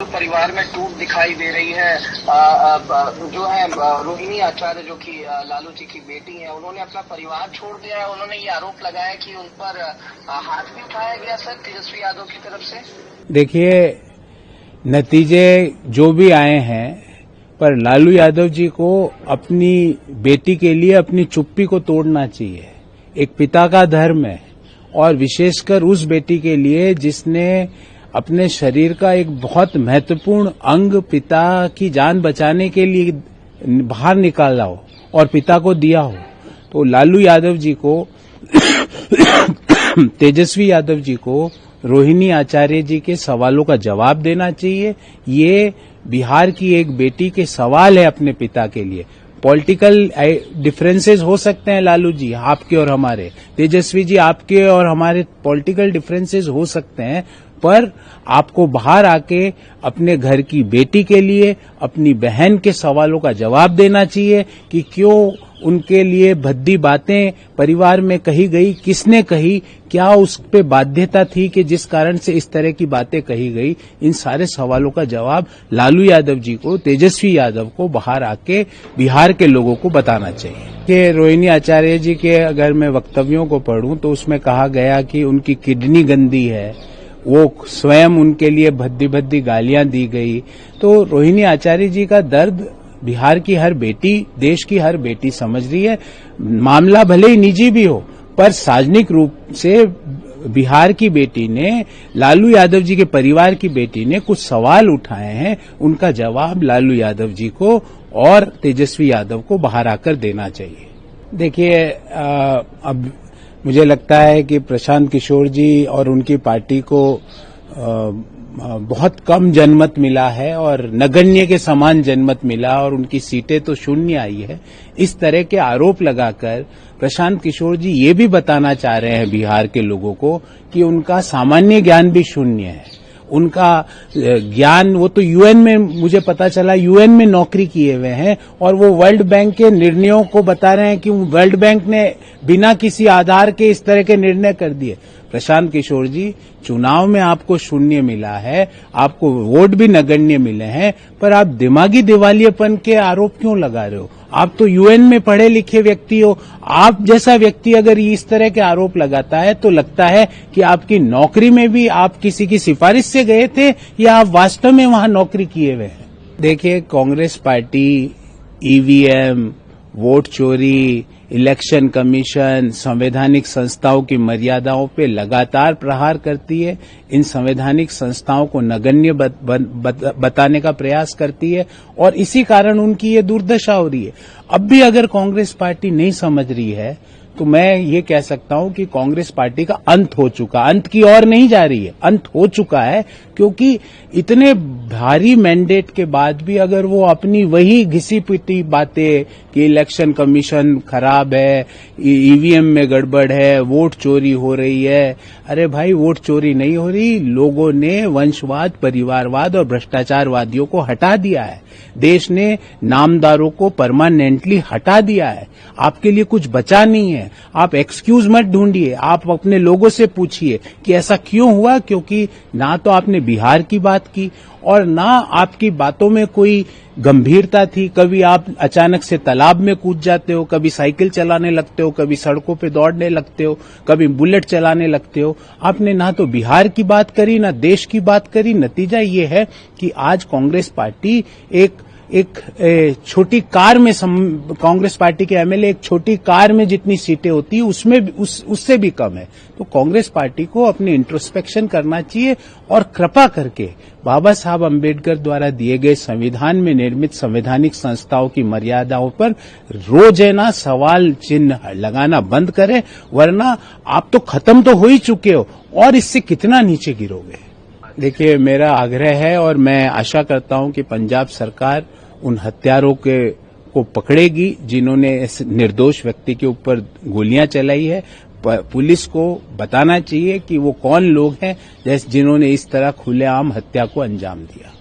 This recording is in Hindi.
परिवार में टूट दिखाई दे रही है। जो है रोहिणी आचार्य जो कि लालू जी की बेटी है, उन्होंने अपना परिवार छोड़ दिया है। उन्होंने ये आरोप लगाया कि उन पर हाथ भी उठाया गया सर तेजस्वी यादव की तरफ से। देखिए, नतीजे जो भी आए हैं, पर लालू यादव जी को अपनी बेटी के लिए अपनी चुप्पी को तोड़ना चाहिए। एक पिता का धर्म है, और विशेषकर उस बेटी के लिए जिसने अपने शरीर का एक बहुत महत्वपूर्ण अंग पिता की जान बचाने के लिए बाहर निकाला हो और पिता को दिया हो। तो लालू यादव जी को तेजस्वी यादव जी को रोहिणी आचार्य जी के सवालों का जवाब देना चाहिए। ये बिहार की एक बेटी के सवाल है अपने पिता के लिए। पॉलिटिकल डिफरेंसेस हो सकते हैं, लालू जी आपके और हमारे, तेजस्वी जी आपके और हमारे पॉलिटिकल डिफरेंसेस हो सकते हैं, पर आपको बाहर आके अपने घर की बेटी के लिए, अपनी बहन के सवालों का जवाब देना चाहिए कि क्यों उनके लिए भद्दी बातें परिवार में कही गई, किसने कही, क्या उस पे बाध्यता थी कि जिस कारण से इस तरह की बातें कही गई। इन सारे सवालों का जवाब लालू यादव जी को, तेजस्वी यादव को बाहर आके बिहार के लोगों को बताना चाहिए। कि रोहिणी आचार्य जी के अगर मैं वक्तव्यों को पढ़ूं तो उसमें कहा गया कि उनकी किडनी गंदी है, वो स्वयं उनके लिए भद्दी भद्दी गालियां दी गई। तो रोहिणी आचार्य जी का दर्द बिहार की हर बेटी, देश की हर बेटी समझ रही है। मामला भले ही निजी भी हो, पर सार्वजनिक रूप से बिहार की बेटी ने, लालू यादव जी के परिवार की बेटी ने कुछ सवाल उठाए हैं, उनका जवाब लालू यादव जी को और तेजस्वी यादव को बाहर आकर देना चाहिए। देखिए, अब मुझे लगता है कि प्रशांत किशोर जी और उनकी पार्टी को बहुत कम जनमत मिला है और नगण्य के समान जनमत मिला, और उनकी सीटें तो शून्य आई है। इस तरह के आरोप लगाकर प्रशांत किशोर जी ये भी बताना चाह रहे हैं बिहार के लोगों को कि उनका सामान्य ज्ञान भी शून्य है। उनका ज्ञान, वो तो यूएन में, मुझे पता चला यूएन में नौकरी किए हुए हैं, और वो वर्ल्ड बैंक के निर्णयों को बता रहे हैं कि वर्ल्ड बैंक ने बिना किसी आधार के इस तरह के निर्णय कर दिए। प्रशांत किशोर जी, चुनाव में आपको शून्य मिला है, आपको वोट भी नगण्य मिले हैं, पर आप दिमागी दिवालियेपन के आरोप क्यों लगा रहे हो? आप तो यूएन में पढ़े लिखे व्यक्ति हो। आप जैसा व्यक्ति अगर इस तरह के आरोप लगाता है तो लगता है कि आपकी नौकरी में भी आप किसी की सिफारिश से गए थे या आप वास्तव में वहां नौकरी किए हुए हैं। देखिए, कांग्रेस पार्टी ईवीएम, वोट चोरी, इलेक्शन कमीशन, संवैधानिक संस्थाओं की मर्यादाओं पे लगातार प्रहार करती है। इन संवैधानिक संस्थाओं को नगण्य बताने का प्रयास करती है, और इसी कारण उनकी ये दुर्दशा हो रही है। अब भी अगर कांग्रेस पार्टी नहीं समझ रही है तो मैं ये कह सकता हूं कि कांग्रेस पार्टी का अंत हो चुका, अंत की ओर नहीं जा रही है, अंत हो चुका है। क्योंकि इतने भारी मैंडेट के बाद भी अगर वो अपनी वही घिसी पिटी बातें कि इलेक्शन कमीशन खराब है, ईवीएम में गड़बड़ है, वोट चोरी हो रही है, अरे भाई, वोट चोरी नहीं हो रही। लोगों ने वंशवाद, परिवारवाद और भ्रष्टाचारवादियों को हटा दिया है। देश ने नामदारों को परमानेंटली हटा दिया है। आपके लिए कुछ बचा नहीं है। आप एक्सक्यूज मत ढूंढिए, आप अपने लोगों से पूछिए कि ऐसा क्यों हुआ। क्योंकि ना तो आपने बिहार की बात की और ना आपकी बातों में कोई गंभीरता थी। कभी आप अचानक से तालाब में कूद जाते हो, कभी साइकिल चलाने लगते हो, कभी सड़कों पे दौड़ने लगते हो, कभी बुलेट चलाने लगते हो। आपने ना तो बिहार की बात करी, ना देश की बात करी। नतीजा ये है कि आज कांग्रेस पार्टी एक छोटी कार में, कांग्रेस पार्टी के एमएलए एक छोटी कार में जितनी सीटें होती है उसमें उससे भी कम है। तो कांग्रेस पार्टी को अपनी इंट्रोस्पेक्शन करना चाहिए और कृपा करके बाबा साहब अम्बेडकर द्वारा दिए गए संविधान में निर्मित संवैधानिक संस्थाओं की मर्यादाओं पर रोजाना सवाल चिन्ह लगाना बंद करें, वरना आप तो खत्म तो हो ही चुके हो और इससे कितना नीचे गिरोगे। देखिए, मेरा आग्रह है और मैं आशा करता हूं कि पंजाब सरकार उन हत्यारों को पकड़ेगी जिन्होंने इस निर्दोष व्यक्ति के ऊपर गोलियां चलाई है। पुलिस को बताना चाहिए कि वो कौन लोग हैं जिन्होंने इस तरह खुलेआम हत्या को अंजाम दिया।